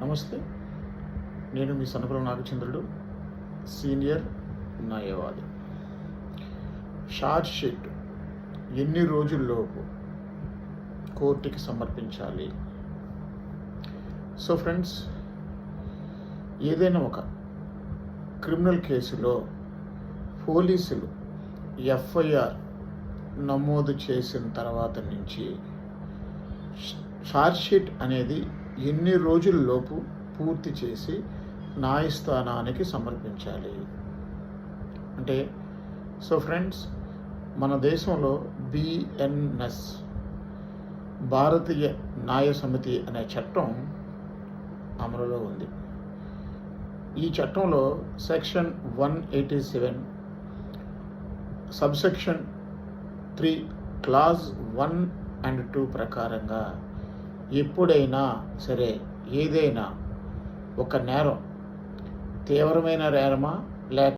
నమస్తే, నేను మీ సన్నపురం నాగచంద్రుడు, సీనియర్ న్యాయవాది. ఛార్జ్ షీట్ ఎన్ని రోజుల్లోపు కోర్టుకి సమర్పించాలి? సో ఫ్రెండ్స్, ఏదైనా ఒక క్రిమినల్ కేసులో పోలీసులు ఎఫ్ఐఆర్ నమోదు చేసిన తర్వాత నుంచి ఛార్జ్ షీట్ అనేది ఎన్ని రోజుల్లోపు పూర్తి చేసి న్యాయస్థానానికి సమర్పించాలి అంటే, సో ఫ్రెండ్స్, మన దేశంలో బిఎన్ఎస్ భారతీయ న్యాయ సమితి అనే చట్టం అమలులో ఉంది. ఈ చట్టంలో సెక్షన్ 187 సబ్సెక్షన్ 3 క్లాజ్ 1 and 2 ప్రకారంగా ఎప్పుడైనా సరే ఏదైనా ఒక నేరం తీవ్రమైన నేరమా లేక